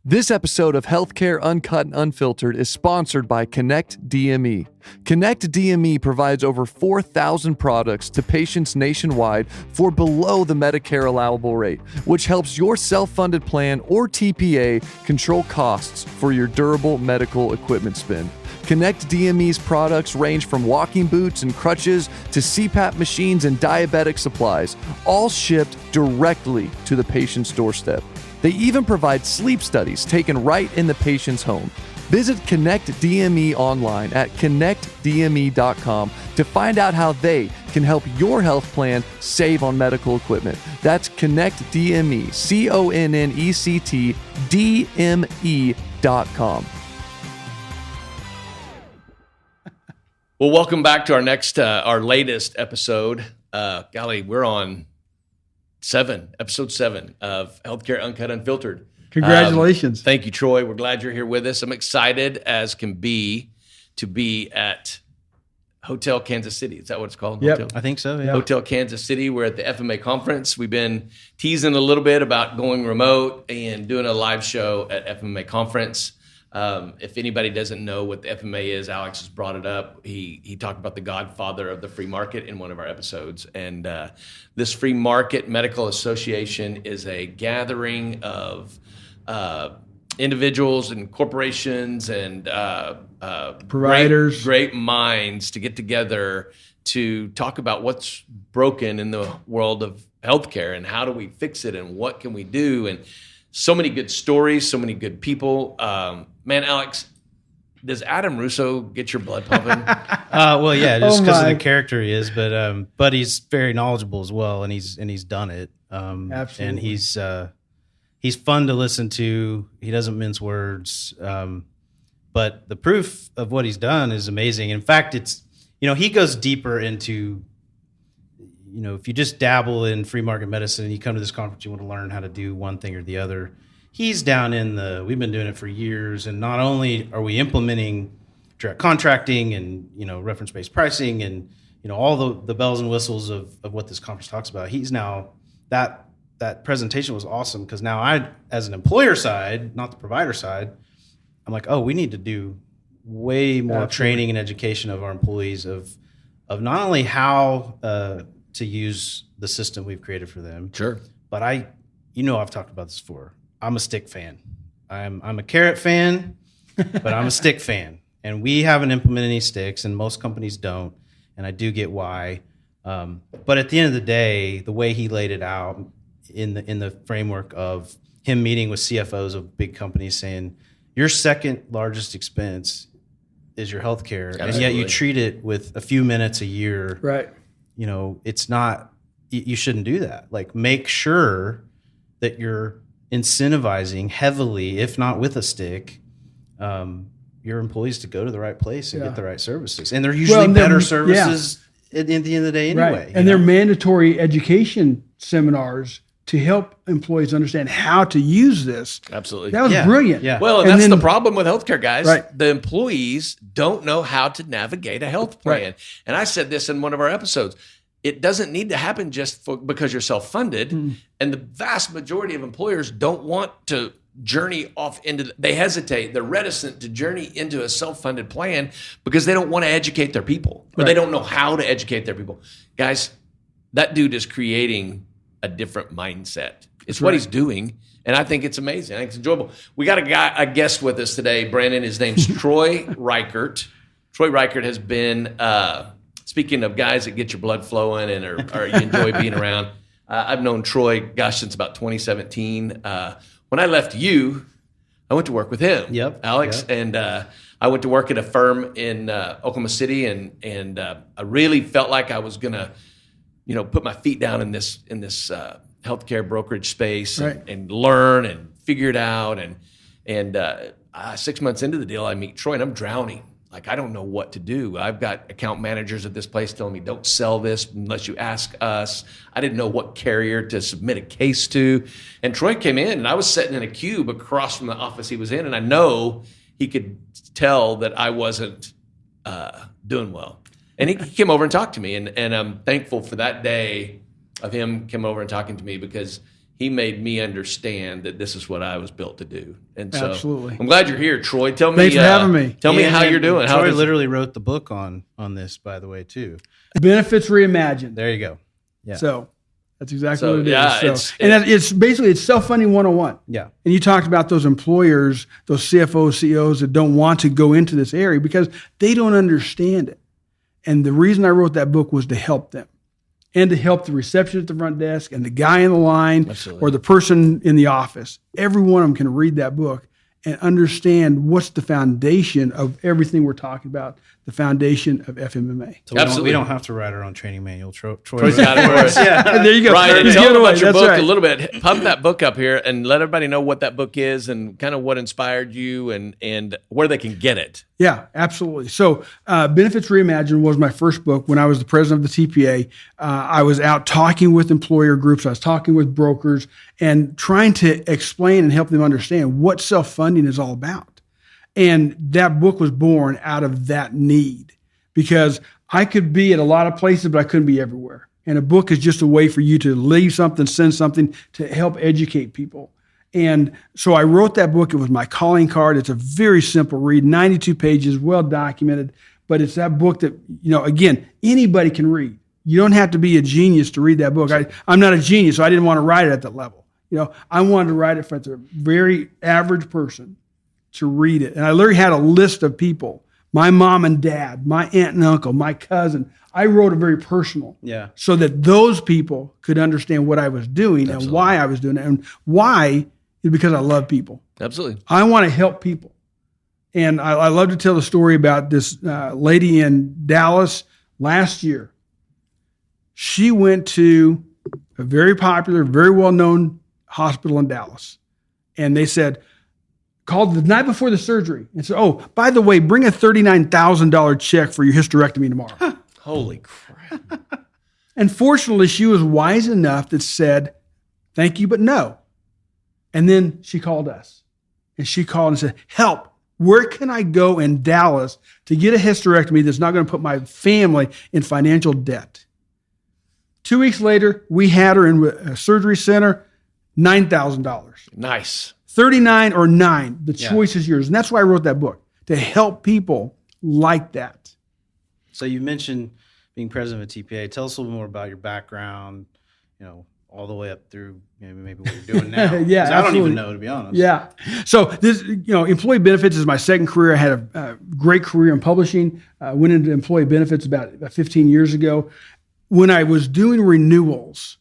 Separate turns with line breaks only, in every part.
This episode of Healthcare Uncut and Unfiltered is sponsored by Connect DME. Connect DME provides over 4,000 products to patients nationwide for below the Medicare allowable rate, which helps your self-funded plan or TPA control costs for your durable medical equipment spend. Connect DME's products range from walking boots and crutches to CPAP machines and diabetic supplies, all shipped directly to the patient's doorstep. They even provide sleep studies taken right in the patient's home. Visit Connect DME online at connectdme.com to find out how they can help your health plan save on medical equipment. That's Connect DME, CONNECT DME.com.
Well, welcome back to our latest episode. Golly, we're on episode 7 of Healthcare Uncut Unfiltered.
Congratulations.
Thank you, Troy. We're glad you're here with us. I'm excited as can be to be at Hotel Kansas City. Is that what it's called?
Yep.
Hotel?
I think so, yeah.
Hotel Kansas City. We're at the FMMA conference. We've been teasing a little bit about going remote and doing a live show at FMMA conference. If anybody doesn't know what the FMMA is, Alex has brought it up. He talked about the godfather of the free market in one of our episodes. And this free market medical association is a gathering of individuals and corporations and
providers,
great minds to get together to talk about what's broken in the world of healthcare and how do we fix it and what can we do. And so many good stories, so many good people. Man, Alex, does Adam Russo get your blood pumping?
Well, yeah, just because of the character he is, but he's very knowledgeable as well, and he's done it.
Absolutely,
and he's fun to listen to. He doesn't mince words, but the proof of what he's done is amazing. In fact, it's he goes deeper into. If you just dabble in free market medicine and you come to this conference, you want to learn how to do one thing or the other. He's down we've been doing it for years. And not only are we implementing direct contracting and, reference-based pricing and, all the bells and whistles of what this conference talks about, he's now that presentation was awesome. Cause now I, as an employer side, not the provider side, I'm like, oh, we need to do way more training and education of our employees of not only how, to use the system we've created for them.
Sure.
But I've talked about this before. I'm a stick fan. I'm a carrot fan, but I'm a stick fan. And we haven't implemented any sticks, and most companies don't. And I do get why. But at the end of the day, the way he laid it out in the framework of him meeting with CFOs of big companies saying, your second largest expense is your healthcare, and yet you treat it with a few minutes a year.
Right.
It's not, you shouldn't do that. Like, make sure that you're incentivizing heavily, if not with a stick, your employees to go to the right place and get the right services. And they're usually better services at the end of the day anyway.
Right. And they're mandatory education seminars to help employees understand how to use this.
Absolutely.
That was brilliant.
Yeah.
Well, and that's the problem with healthcare, guys.
Right.
The employees don't know how to navigate a health plan. Right. And I said this in one of our episodes. It doesn't need to happen just because you're self-funded. And the vast majority of employers don't want to journey off they hesitate. They're reticent to journey into a self-funded plan because they don't want to educate their people or they don't know how to educate their people. Guys, that dude is creating a different mindset. It's what he's doing. And I think it's amazing. I think it's enjoyable. We got a guest with us today, Brandon. His name's Troy Reichert. Troy Reichert has been, speaking of guys that get your blood flowing and or you enjoy being around, I've known Troy, since about 2017. When I left you, I went to work with him, Alex. Yep. And I went to work at a firm in Oklahoma City, and I really felt like I was going to, put my feet down in this healthcare brokerage space and learn and figure it out. And 6 months into the deal, I meet Troy, and I'm drowning. Like, I don't know what to do. I've got account managers at this place telling me, don't sell this unless you ask us. I didn't know what carrier to submit a case to. And Troy came in, and I was sitting in a cube across from the office he was in, and I know he could tell that I wasn't doing well. And he came over and talked to me, and I'm thankful for that day of him coming over and talking to me because he made me understand that this is what I was built to do. And so
Absolutely.
I'm glad you're here, Troy. Tell me,
Thanks for having me.
Tell me how you're doing.
Troy literally wrote the book on this, by the way, too.
Benefits Reimagined.
There you go. Yeah.
So that's exactly what it is. So, it's basically self-funding 101.
Yeah.
And you talked about those employers, those CFOs, CEOs that don't want to go into this area because they don't understand it. And the reason I wrote that book was to help them and to help the receptionist at the front desk and the guy in the line or the person in the office. Every one of them can read that book and understand what's the foundation of everything we're talking about, the foundation of FMMA.
So we don't have to write our own training manual. Troy's
got it for us.
Yeah. There you go.
Right. And tell them about your book a little bit.
Right.
Pump that book up here and let everybody know what that book is and kind of what inspired you and where they can get it.
Yeah, absolutely. So Benefits Reimagined was my first book. When I was the president of the TPA, I was out talking with employer groups. I was talking with brokers and trying to explain and help them understand what self-funding is all about. And that book was born out of that need because I could be at a lot of places, but I couldn't be everywhere. And a book is just a way for you to leave something, send something to help educate people. And so I wrote that book. It was my calling card. It's a very simple read, 92 pages, well documented. But it's that book that, again, anybody can read. You don't have to be a genius to read that book. I'm not a genius, so I didn't want to write it at that level. I wanted to write it for the very average person to read it. And I literally had a list of people, my mom and dad, my aunt and uncle, my cousin. I wrote it very personal so that those people could understand what I was doing and why I was doing it. And why is because I love people.
Absolutely.
I want to help people. And I love to tell the story about this lady in Dallas last year. She went to a very popular, very well-known hospital in Dallas. And they called the night before the surgery and said, oh, by the way, bring a $39,000 check for your hysterectomy tomorrow.
Holy crap.
And fortunately, she was wise enough that said, thank you, but no. And then she called us. And she called and said, help, where can I go in Dallas to get a hysterectomy that's not going to put my family in financial debt? 2 weeks later, we had her in a surgery center, $9,000.
Nice.
39 or 9, the choice is yours. And that's why I wrote that book, to help people like that.
So you mentioned being president of TPA. Tell us a little more about your background, all the way up through maybe what you're doing now.
Yeah,
I don't even know, to be honest.
Yeah. So this, employee benefits is my second career. I had a great career in publishing. Went into employee benefits about 15 years ago. When I was doing renewals,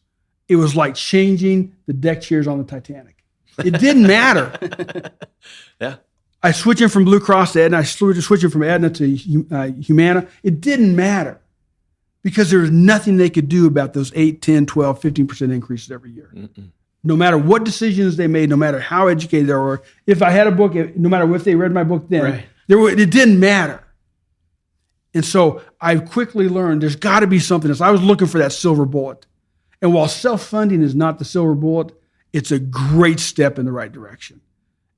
it was like changing the deck chairs on the Titanic. It didn't matter.
Yeah.
I switched in from Blue Cross to Aetna. I switched in from Aetna to Humana. It didn't matter because there was nothing they could do about those 8, 10, 12, 15% increases every year. Mm-mm. No matter what decisions they made, no matter how educated they were, if I had a book, no matter if they read my book then, it didn't matter. And so I quickly learned there's got to be something else. I was looking for that silver bullet. And while self-funding is not the silver bullet, it's a great step in the right direction.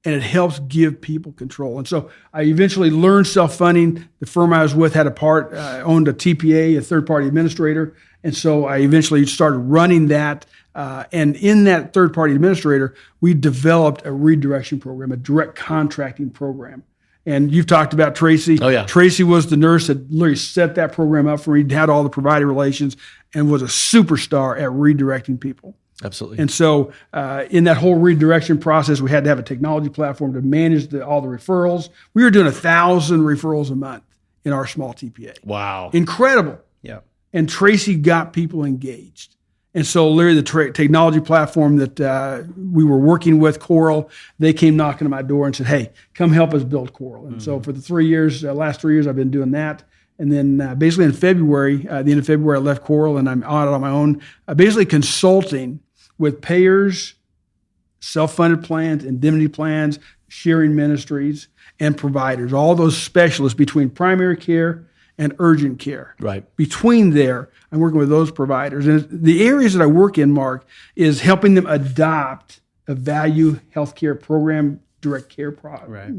And it helps give people control. And so I eventually learned self-funding. The firm I was with had owned a TPA, a third-party administrator. And so I eventually started running that. And in that third-party administrator, we developed a redirection program, a direct contracting program. And you've talked about Tracy.
Oh, yeah.
Tracy was the nurse that literally set that program up for me, had all the provider relations, and was a superstar at redirecting people.
Absolutely.
And so in that whole redirection process, we had to have a technology platform to manage all the referrals. We were doing 1,000 referrals a month in our small TPA.
Wow.
Incredible.
Yeah.
And Tracy got people engaged. And so literally the technology platform that we were working with, Coral, they came knocking on my door and said, hey, come help us build Coral. And so for the last 3 years, I've been doing that. And then basically in February, the end of February, I left Coral and I'm out on my own, basically consulting with payers, self-funded plans, indemnity plans, sharing ministries, and providers, all those specialists between primary care and urgent care.
Right.
Between there, I'm working with those providers. And the areas that I work in, Mark, is helping them adopt a value healthcare program, direct care product.
Right.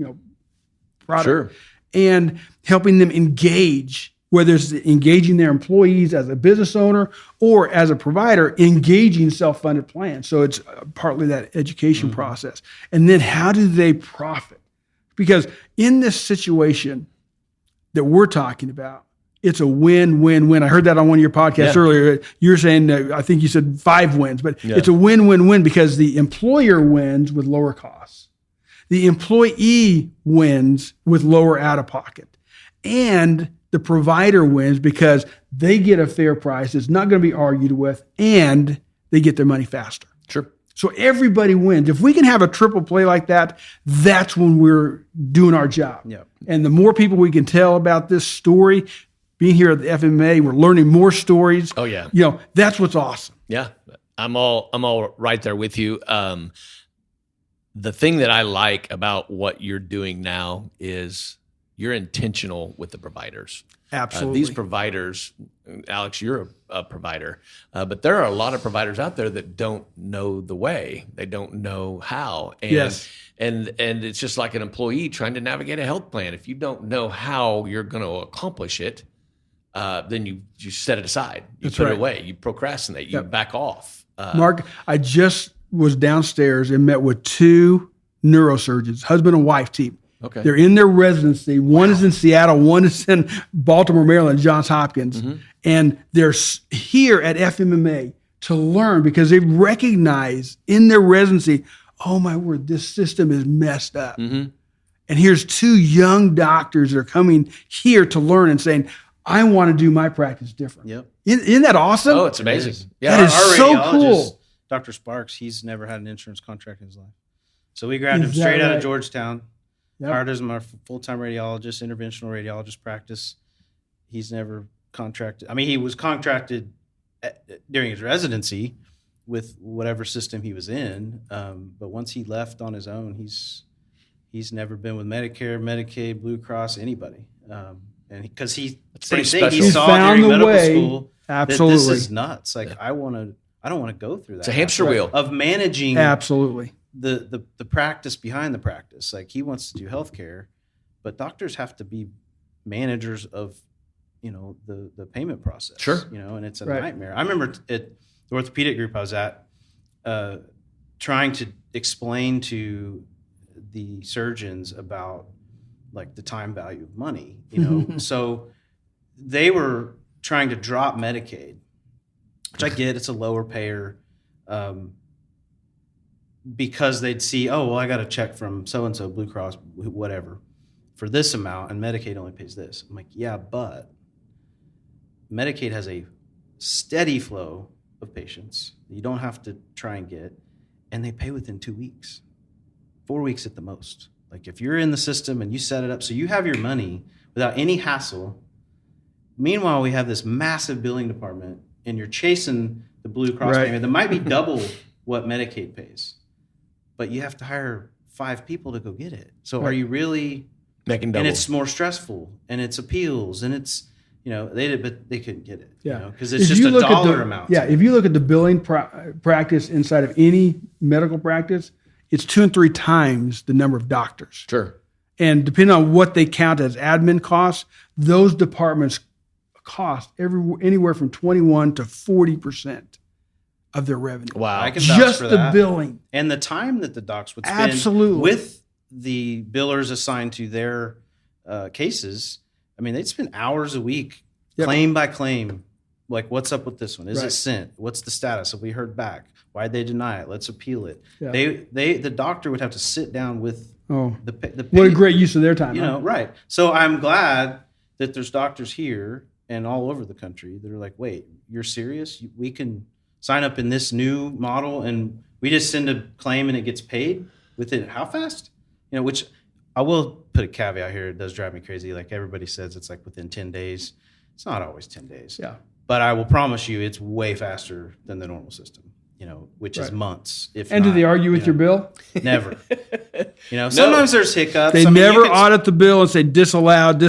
Product.
Sure.
And helping them engage whether it's engaging their employees as a business owner or as a provider, engaging self-funded plans. So it's partly that education process. And then how do they profit? Because in this situation that we're talking about, it's a win-win-win. I heard that on one of your podcasts earlier. You're saying, I think you said 5 wins, but it's a win-win-win because the employer wins with lower costs. The employee wins with lower out-of-pocket. And the provider wins because they get a fair price. It's not going to be argued with, and they get their money faster.
Sure.
So everybody wins. If we can have a triple play like that, that's when we're doing our job.
Yep.
And the more people we can tell about this story, being here at the FMMA, we're learning more stories.
Oh yeah.
That's what's awesome.
Yeah. I'm all right there with you. The thing that I like about what you're doing now is you're intentional with the providers.
Absolutely.
These providers, Alex, you're a provider, but there are a lot of providers out there that don't know the way. They don't know how. And,
yes.
And it's just like an employee trying to navigate a health plan. If you don't know how you're going to accomplish it, then you set it aside. You
That's
put
right.
it away. You procrastinate. You back off.
Mark, I just was downstairs and met with 2 neurosurgeons, husband and wife team.
Okay.
They're in their residency. One is in Seattle, one is in Baltimore, Maryland, Johns Hopkins. And they're here at FMMA to learn because they recognize in their residency, oh my word, this system is messed up. And here's 2 young doctors that are coming here to learn and saying, I want to do my practice different.
Yep.
Isn't that awesome?
Oh, it's amazing.
That is so
radiologist,
cool.
Dr. Sparks, he's never had an insurance contract in his life. So we grabbed him straight out of Georgetown. Hired as my full-time radiologist, interventional radiologist practice. He's never contracted. I mean, he was contracted during his residency with whatever system he was in. But once he left on his own, he's never been with Medicare, Medicaid, Blue Cross, anybody. And because he saw
found
during
the
medical
way.
school
Absolutely.
that this is nuts. Like I don't want to go through that.
It's a hamster wheel
of managing.
Absolutely.
The practice behind the practice. Like he wants to do healthcare, but doctors have to be managers of, the payment process.
Sure.
And it's a nightmare. I remember at the orthopedic group I was at, trying to explain to the surgeons about like the time value of money, so they were trying to drop Medicaid, which I get, it's a lower payer, because they'd see, oh, well, I got a check from so-and-so, Blue Cross, whatever, for this amount, and Medicaid only pays this. I'm like, yeah, but Medicaid has a steady flow of patients that you don't have to try and get, and they pay within 2 weeks, 4 weeks at the most. Like if you're in the system and you set it up so you have your money without any hassle, meanwhile, we have this massive billing department, and you're chasing the Blue Cross payment that might be double what Medicaid pays. But you have to hire 5 people to go get it. So are you really
making double?
And it's more stressful, and it's appeals, and it's they couldn't get it. Because it's just a dollar amount.
Yeah, if you look at the billing practice inside of any medical practice, it's 2 and 3 times the number of doctors.
Sure.
And depending on what they count as admin costs, those departments cost anywhere from 21 to 40% of their revenue.
Wow.
I can vouch
Just
for
the
that.
billing.
And the time that the docs would spend with the billers assigned to their cases. I mean, they'd spend hours a week, claim by claim. Like, what's up with this one? Is it sent? What's the status? Have we heard back? Why'd they deny it? Let's appeal it. Yeah. The doctor would have to sit down with the
what a great use of their time.
Right. So I'm glad that there's doctors here and all over the country that are like, wait, you're serious? We can sign up in this new model and we just send a claim and it gets paid within how fast? Which I will put a caveat here. It does drive me crazy. Like everybody says, it's like within 10 days. It's not always 10 days.
Yeah.
But I will promise you it's way faster than the normal system, which is months.
And do they argue with your bill?
Never. Sometimes there's hiccups.
They never audit the bill and say disallowed.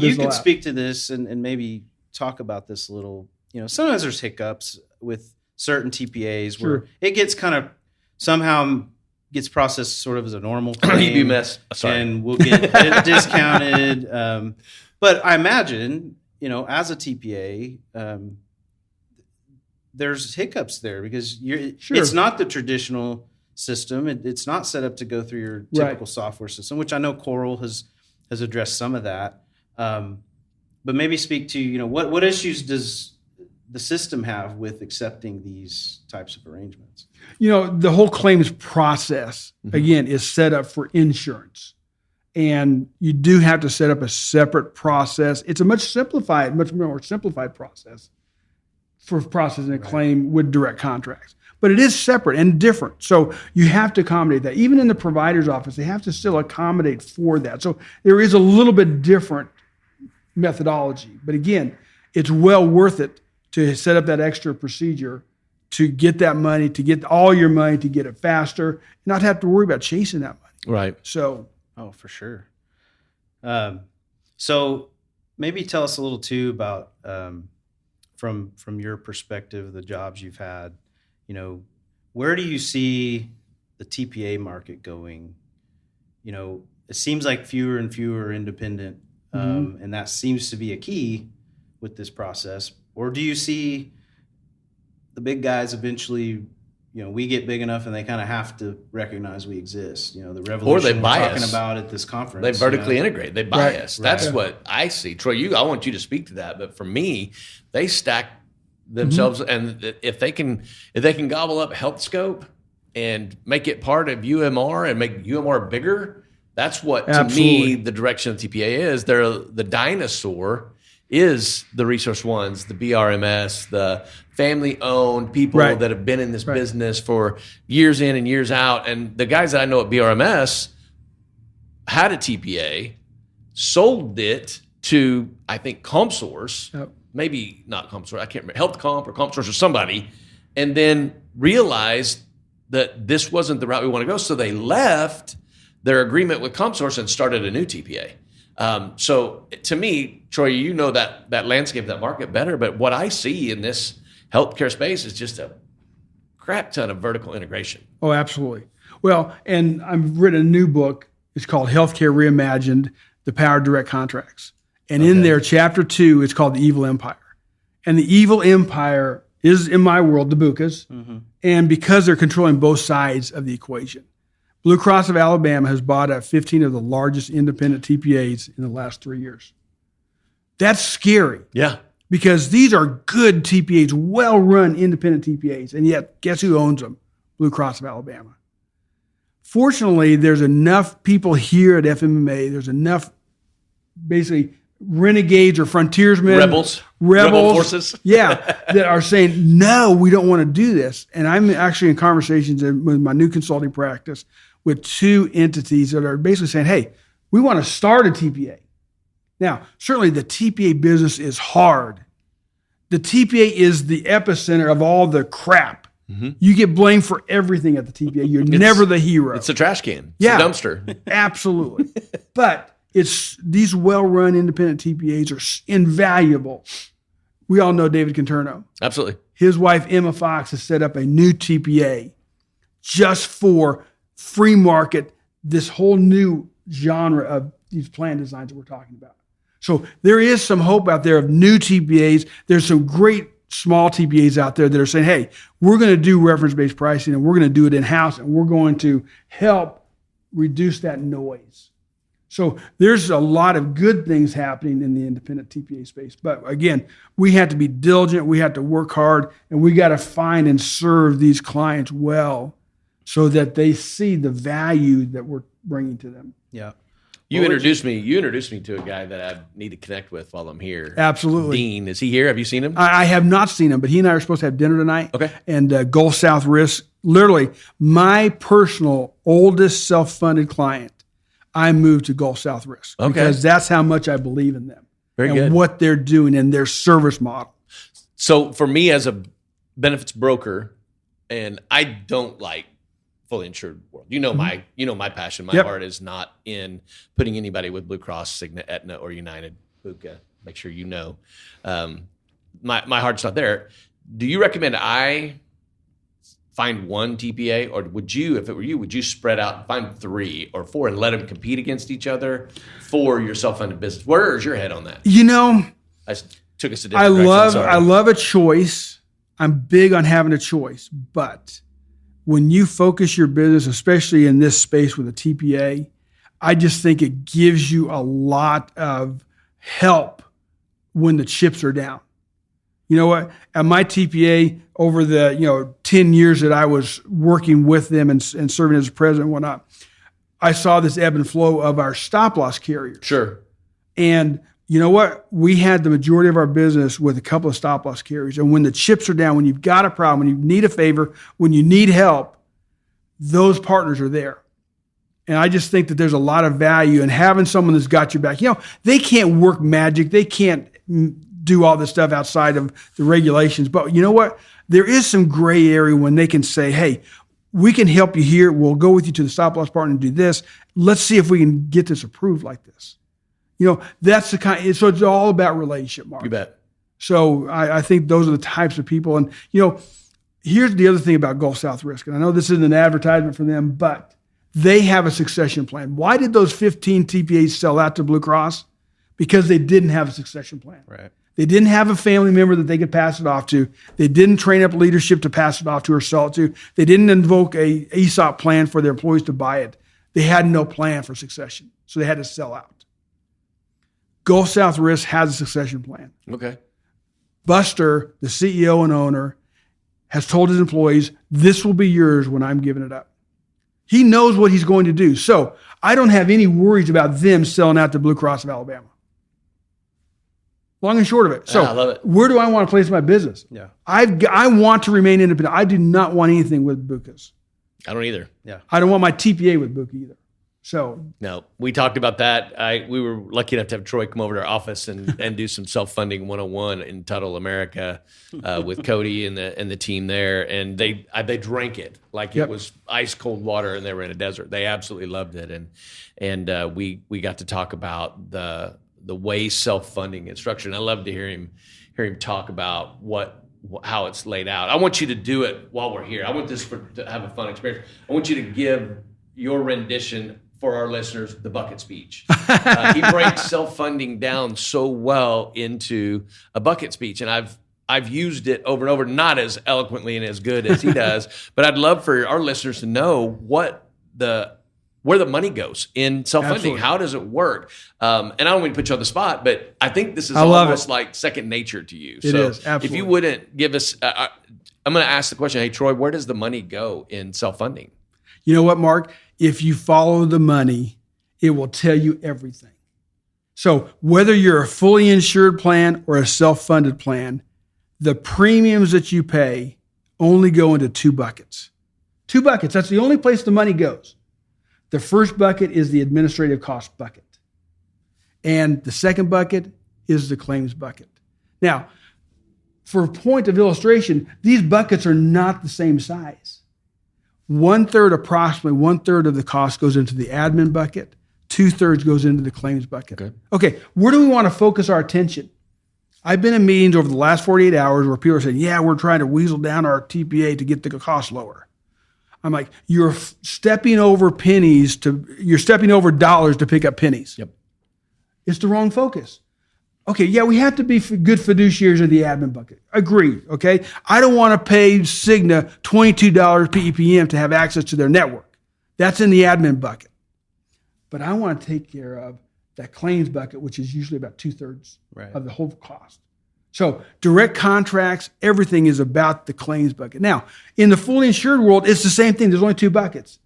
You could speak to this and maybe talk about this a little. Sometimes there's hiccups with certain TPAs where it gets kind of somehow gets processed sort of as a normal claim.
You mess. Sorry.
And we'll get it discounted. But I imagine as a TPA, there's hiccups there because
Sure.
it's not the traditional system. It's not set up to go through your typical software system, which I know Coral has addressed some of that. But maybe speak to, what issues does the system have with accepting these types of arrangements?
The whole claims process, again, is set up for insurance. And you do have to set up a separate process. It's a much more simplified process for processing a claim with direct contracts. But it is separate and different. So you have to accommodate that. Even in the provider's office, they have to still accommodate for that. So there is a little bit different methodology. But again, it's well worth it to set up that extra procedure to get that money, to get all your money, to get it faster, not have to worry about chasing that money.
Right.
So.
Oh, for sure. So maybe tell us a little too about from your perspective, the jobs you've had, where do you see the TPA market going? It seems like fewer and fewer independent, and that seems to be a key with this process. Or do you see the big guys eventually, we get big enough and they kind of have to recognize we exist, the revolution we're talking about at this conference.
They vertically integrate. They buy us. That's what I see. Troy, I want you to speak to that. But for me, they stack themselves, and if they can gobble up HealthScope and make it part of UMR and make UMR bigger, that's what to me the direction of TPA is. They're the dinosaur. Is the Resource Ones, the BRMS, the family-owned people that have been in this business for years in and years out. And the guys that I know at BRMS had a TPA, sold it to, I think, CompSource, maybe not CompSource, I can't remember, HealthComp or CompSource or somebody, and then realized that this wasn't the route we want to go. So they left their agreement with CompSource and started a new TPA. So to me, Troy, that landscape, that market better, but what I see in this healthcare space is just a crap ton of vertical integration.
Oh, absolutely. Well, and I've written a new book. It's called Healthcare Reimagined, The Power of Direct Contracts. And in there, chapter 2, it's called The Evil Empire. And the evil empire is, in my world, the BUCAs. And because they're controlling both sides of the equation. Blue Cross of Alabama has bought up 15 of the largest independent TPAs in the last 3 years. That's scary.
Yeah.
Because these are good TPAs, well-run independent TPAs, and yet guess who owns them? Blue Cross of Alabama. Fortunately, there's enough people here at FMMA, there's enough basically renegades or frontiersmen.
Rebel forces.
That are saying, no, we don't want to do this. And I'm actually in conversations with my new consulting practice with 2 entities that are basically saying, hey, we want to start a TPA. Now, certainly the TPA business is hard. The TPA is the epicenter of all the crap. You get blamed for everything at the TPA. You're never the hero.
It's a trash can. It's a dumpster.
Absolutely. But it's these well-run independent TPAs are invaluable. We all know David Conterno.
Absolutely.
His wife, Emma Fox, has set up a new TPA just for free market, this whole new genre of these plan designs that we're talking about. So there is some hope out there of new TPAs. There's some great small TPAs out there that are saying, hey, we're going to do reference-based pricing and we're going to do it in-house and we're going to help reduce that noise. So there's a lot of good things happening in the independent TPA space. But again, we have to be diligent, we have to work hard, and we got to find and serve these clients well so that they see the value that we're bringing to them.
Yeah.
You introduced me to a guy that I need to connect with while I'm here.
Absolutely.
Dean, is he here? Have you seen him?
I have not seen him, but he and I are supposed to have dinner tonight.
Okay.
And Gulf South Risk, literally my personal oldest self-funded client, I moved to Gulf South Risk because that's how much I believe in them.
Very
and
good.
What they're doing and their service model.
So for me as a benefits broker, and I don't like fully insured world. My passion. My heart is not in putting anybody with Blue Cross, Cigna, Aetna, or United, Buca. Make sure you know. My heart's not there. Do you recommend I find one TPA, or would you, if it were you, would you spread out and find 3 or 4 and let them compete against each other for your self-funded business? Where's your head on that? I took us a different direction.
I love a choice. I'm big on having a choice, but when you focus your business, especially in this space with a TPA, I just think it gives you a lot of help when the chips are down. You know what? At my TPA, over the 10 years that I was working with them and serving as president and whatnot, I saw this ebb and flow of our stop loss carriers.
Sure.
And you know what? We had the majority of our business with a couple of stop loss carriers. And when the chips are down, when you've got a problem, when you need a favor, when you need help, those partners are there. And I just think that there's a lot of value in having someone that's got your back. They can't work magic. They can't do all this stuff outside of the regulations. But you know what? There is some gray area when they can say, hey, we can help you here. We'll go with you to the stop loss partner and do this. Let's see if we can get this approved like this. That's the kind. So it's all about relationship, Mark.
You bet.
So I think those are the types of people. And, here's the other thing about Gulf South Risk. And I know this isn't an advertisement for them, but they have a succession plan. Why did those 15 TPAs sell out to Blue Cross? Because they didn't have a succession plan.
Right.
They didn't have a family member that they could pass it off to. They didn't train up leadership to pass it off to or sell it to. They didn't invoke a ESOP plan for their employees to buy it. They had no plan for succession. So they had to sell out. Gulf South Risk has a succession plan.
Okay.
Buster, the CEO and owner, has told his employees, this will be yours when I'm giving it up. He knows what he's going to do. So I don't have any worries about them selling out to Blue Cross of Alabama. Long and short of it. So
I love it.
Where do I want to place my business?
Yeah.
I want to remain independent. I do not want anything with Bucas.
I don't either.
Yeah.
I don't want my TPA with Buca either. So
no, we talked about that. We were lucky enough to have Troy come over to our office and do some self-funding 101 in Tuttle, America, with Cody and the team there. And they drank it like it was ice cold water, and they were in a desert. They absolutely loved it. And we got to talk about the way self-funding is structured. And I love to hear him talk about how it's laid out. I want you to do it while we're here. I want this to have a fun experience. I want you to give your rendition for our listeners, the bucket speech. He breaks self-funding down so well into a bucket speech. And I've used it over and over, not as eloquently and as good as he does, but I'd love for our listeners to know where the money goes in self-funding.
Absolutely.
How does it work? And I don't mean to put you on the spot, but I think this is almost like second nature to you.
It is, absolutely.
If you wouldn't give us, I'm going to ask the question, hey, Troy, where does the money go in self-funding?
you know what, Mark? If you follow the money, it will tell you everything. So whether you're a fully insured plan or a self-funded plan, the premiums that you pay only go into two buckets. Two buckets. That's the only place the money goes. The first bucket is the administrative cost bucket. And the second bucket is the claims bucket. Now, for a point of illustration, these buckets are not the same size. Approximately one third of the cost goes into the admin bucket. 2/3 goes into the claims bucket. Okay, where do we want to focus our attention? I've been in meetings over the last 48 hours where people are saying, yeah, we're trying to weasel down our TPA to get the cost lower. I'm like, you're stepping over dollars to pick up pennies.
Yep.
It's the wrong focus. Okay, yeah, we have to be good fiduciaries of the admin bucket. Agreed, okay? I don't want to pay Cigna $22 PEPM to have access to their network. That's in the admin bucket. But I want to take care of that claims bucket, which is usually about 2/3 of the whole cost. So direct contracts, everything is about the claims bucket. Now, in the fully insured world, it's the same thing. There's only two buckets.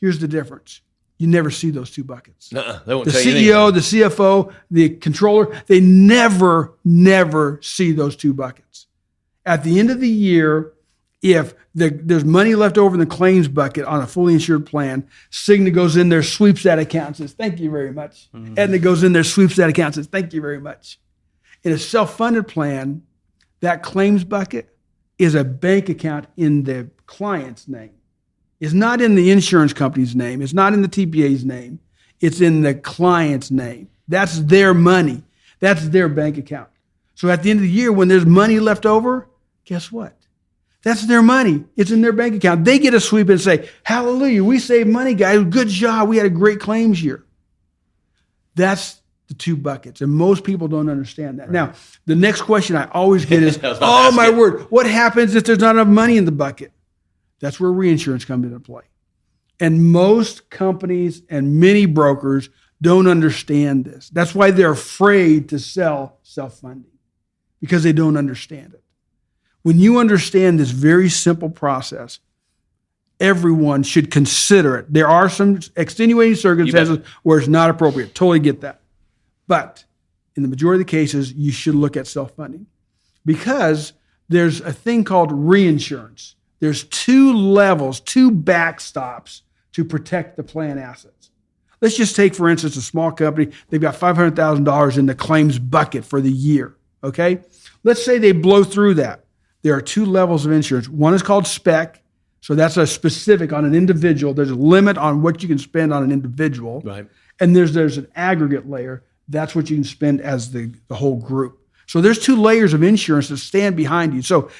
Here's the difference. You never see those two buckets.
They won't
The
tell you
CEO,
anything.
the CFO, the controller, they never see those two buckets. At the end of the year, if there's money left over in the claims bucket on a fully insured plan, Cigna goes in there, sweeps that account and says, thank you very much. Mm-hmm. Aetna goes in there, sweeps that account and says, thank you very much. In a self-funded plan, that claims bucket is a bank account in the client's name. It's not in the insurance company's name. It's not in the TPA's name. It's in the client's name. That's their money. That's their bank account. So at the end of the year, when there's money left over, guess what? That's their money. It's in their bank account. They get a sweep and say, hallelujah, we saved money, guys. Good job. We had a great claims year. That's the two buckets. And most people don't understand that. Right. Now, the next question I always get is, oh my word, what happens if there's not enough money in the bucket? That's where reinsurance comes into play. And most companies and many brokers don't understand this. That's why they're afraid to sell self-funding, because they don't understand it. When you understand this very simple process, everyone should consider it. There are some extenuating circumstances where it's not appropriate. Totally get that. But in the majority of the cases, you should look at self-funding, because there's a thing called reinsurance. There's two levels, two backstops to protect the plan assets. Let's just take, for instance, a small company. They've got $500,000 in the claims bucket for the year, okay? Let's say they blow through that. There are two levels of insurance. One is called spec. So that's a specific on an individual. There's a limit on what you can spend on an individual.
Right.
And there's an aggregate layer. That's what you can spend as the whole group. So there's two layers of insurance that stand behind you. So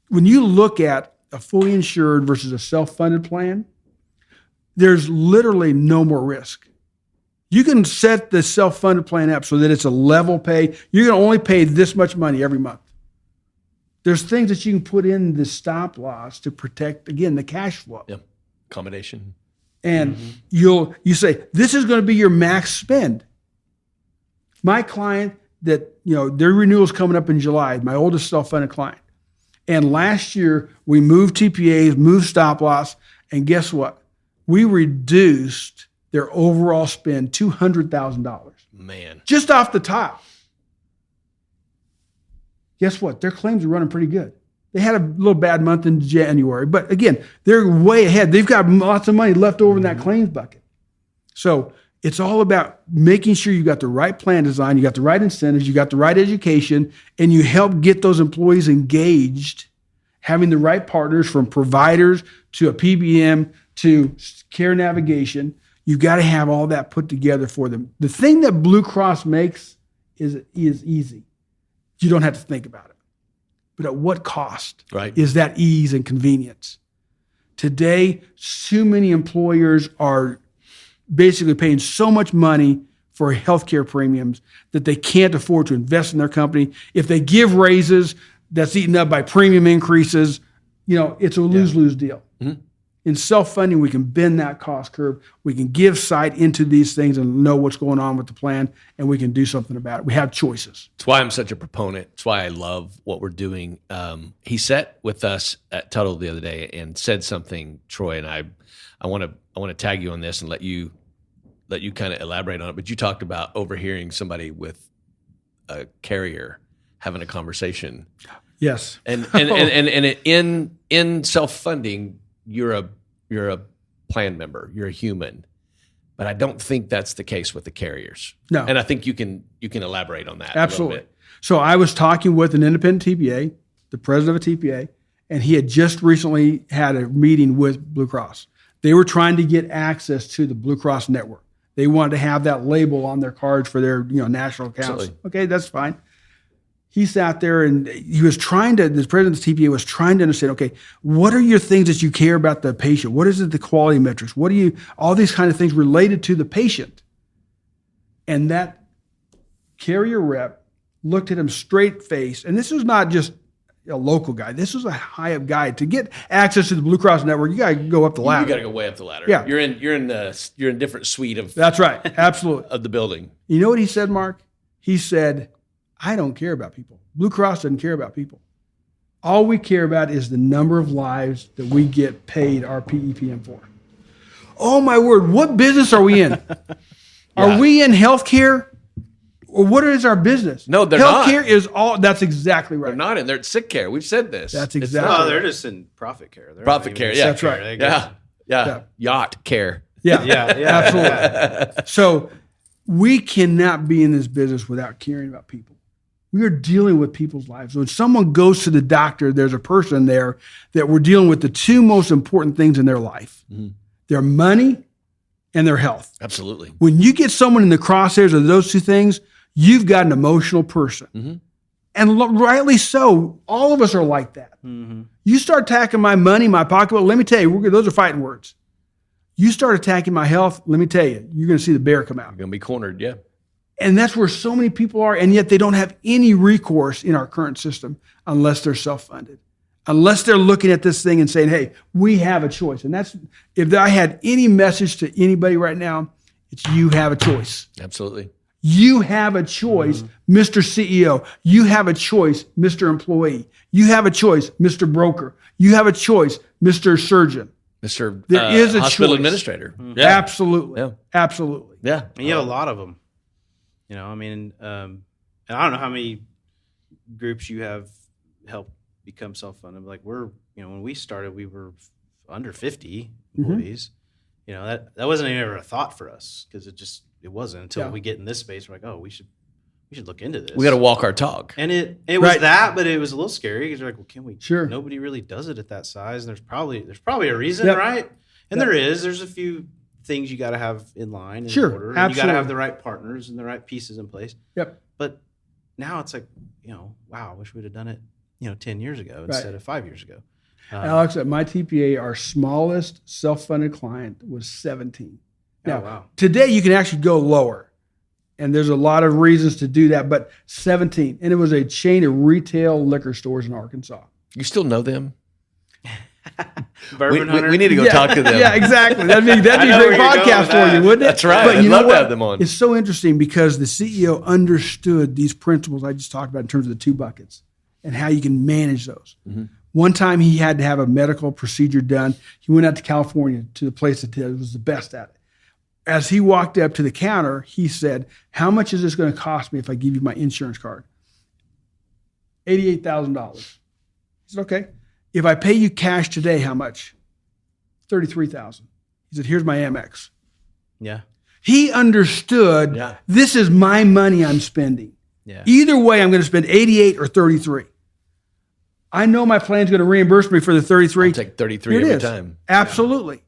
when you look at a fully insured versus a self-funded plan, there's literally no more risk. You can set the self-funded plan up so that it's a level pay. You're going to only pay this much money every month. There's things that you can put in the stop loss to protect, again, the cash flow.
Yep. Accommodation.
And you say, this is going to be your max spend. My client that, their renewal is coming up in July, my oldest self-funded client. And last year we moved TPAs, moved stop loss, and guess what? We reduced their overall spend $200,000.
Man.
Just off the top. Guess what? Their claims are running pretty good. They had a little bad month in January, but again, they're way ahead. They've got lots of money left over in that claims bucket. So it's all about making sure you got the right plan design, you got the right incentives, you got the right education, and you help get those employees engaged, having the right partners from providers to a PBM to care navigation. You've got to have all that put together for them. The thing that Blue Cross makes is easy. You don't have to think about it. But at what cost is that ease and convenience? Today, too many employers are basically paying so much money for healthcare premiums that they can't afford to invest in their company. If they give raises, that's eaten up by premium increases. It's a lose-lose deal. Mm-hmm. In self-funding, we can bend that cost curve. We can give sight into these things and know what's going on with the plan, and we can do something about it. We have choices.
That's why I'm such a proponent. It's why I love what we're doing. He sat with us at Tuttle the other day and said something, Troy, and I want to tag you on this and let you kind of elaborate on it. But you talked about overhearing somebody with a carrier having a conversation.
Yes,
and in self-funding, you're a plan member, you're a human, but I don't think that's the case with the carriers.
No,
and I think you can elaborate on that.
Absolutely.
A little bit.
So I was talking with an independent TPA, the president of a TPA, and he had just recently had a meeting with Blue Cross. They were trying to get access to the Blue Cross network. They wanted to have that label on their cards for their national accounts.
Absolutely.
Okay, that's fine. He sat there and he was the president of the TPA was trying to understand, okay, what are your things that you care about the patient? What is it, the quality metrics? All these kind of things related to the patient. And that carrier rep looked at him straight face. And this was not just a local guy. This was a high up guy. To get access to the Blue Cross network, you got to go up the ladder.
You got to go way up the ladder.
Yeah.
You're in a different suite of.
That's right. Absolutely.
Of the building.
You know what he said, Mark? He said, I don't care about people. Blue Cross doesn't care about people. All we care about is the number of lives that we get paid our PEPM for. Oh my word, what business are we in? Are we in healthcare? Or what is our business?
No, they're not.
Healthcare is all, that's exactly right.
They're not in, they're sick care. We've said this.
That's exactly right.
They're just in profit care. They're
profit care, yeah.
That's right.
Yeah. Yacht care.
Yeah, absolutely. So we cannot be in this business without caring about people. We are dealing with people's lives. When someone goes to the doctor, there's a person there that we're dealing with the two most important things in their life. Mm-hmm. Their money and their health.
Absolutely.
When you get someone in the crosshairs of those two things, you've got an emotional person. Mm-hmm. And rightly so. All of us are like that. Mm-hmm. You start attacking my money, my pocketbook, let me tell you, those are fighting words. You start attacking my health, let me tell you, you're going to see the bear come out.
You're going to be cornered, yeah.
And that's where so many people are, and yet they don't have any recourse in our current system unless they're self-funded, unless they're looking at this thing and saying, hey, we have a choice. And that's, if I had any message to anybody right now, it's you have a choice.
Absolutely.
You have a choice, Mr. CEO. You have a choice, Mr. Employee. You have a choice, Mr. Broker. You have a choice, Mr. Surgeon.
Mr.
There is a
Hospital
choice.
Administrator.
Yeah. Absolutely.
Yeah.
Absolutely.
Yeah.
And you have a lot of them. You know, I mean, and I don't know how many groups you have helped become self-funded. Like when we started, we were under 50 employees. You know, that wasn't even ever a thought for us because it wasn't until we get in this space. We're like, oh, we should look into this.
We got to walk our talk.
And it was that, but it was a little scary because you're like, well, can we?
Sure.
Nobody really does it at that size, and there's probably a reason, right? And there's a few things you got to have in line in order. And you got to have the right partners and the right pieces in place.
Yep.
But now it's like, wow, I wish we'd have done it, 10 years ago instead of 5 years ago.
Alex, at my TPA, our smallest self-funded client was 17. Now, today you can actually go lower, and there's a lot of reasons to do that, but 17. And it was a chain of retail liquor stores in Arkansas.
You still know them?
Bourbon Hunter?
We need to go talk to them.
Yeah, exactly. That'd be a great podcast for you, wouldn't it?
That's right.
But
I'd love to have them on.
It's so interesting because the CEO understood these principles I just talked about in terms of the 2 buckets and how you can manage those. One time he had to have a medical procedure done. He went out to California to the place that was the best at it. As he walked up to the counter, he said, how much is this going to cost me if I give you my insurance card? $88,000. He said, okay. If I pay you cash today, how much? $33,000. He said, here's my Amex.
Yeah.
He understood this is my money I'm spending.
Yeah.
Either way, I'm going to spend 88 or 33. I know my plan's going to reimburse me for the 33.
I'll take 33 every time.
Absolutely.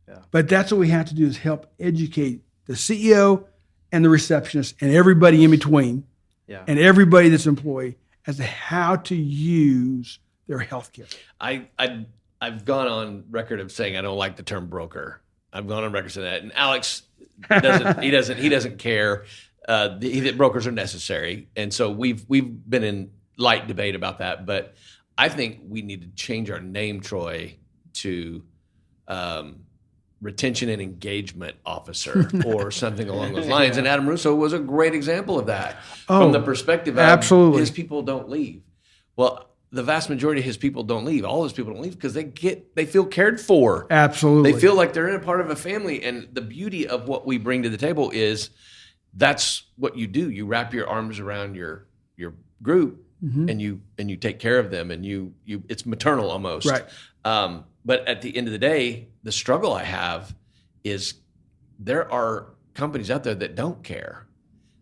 Yeah. But that's what we have to do is help educate the CEO and the receptionist and everybody in between and everybody that's employee as to how to use their health care.
I've gone on record of saying I don't like the term broker. I've gone on record saying that. And Alex doesn't care. That brokers are necessary. And so we've been in light debate about that, but I think we need to change our name, Troy, to retention and engagement officer or something along those lines. And Adam Russo was a great example of that from the perspective of his people don't leave. Well, the vast majority of his people don't leave. All his people don't leave because they feel cared for.
Absolutely.
They feel like they're in a part of a family. And the beauty of what we bring to the table is that's what you do. You wrap your arms around your group and you take care of them, and you it's maternal almost.
Right.
But at the end of the day, the struggle I have is there are companies out there that don't care.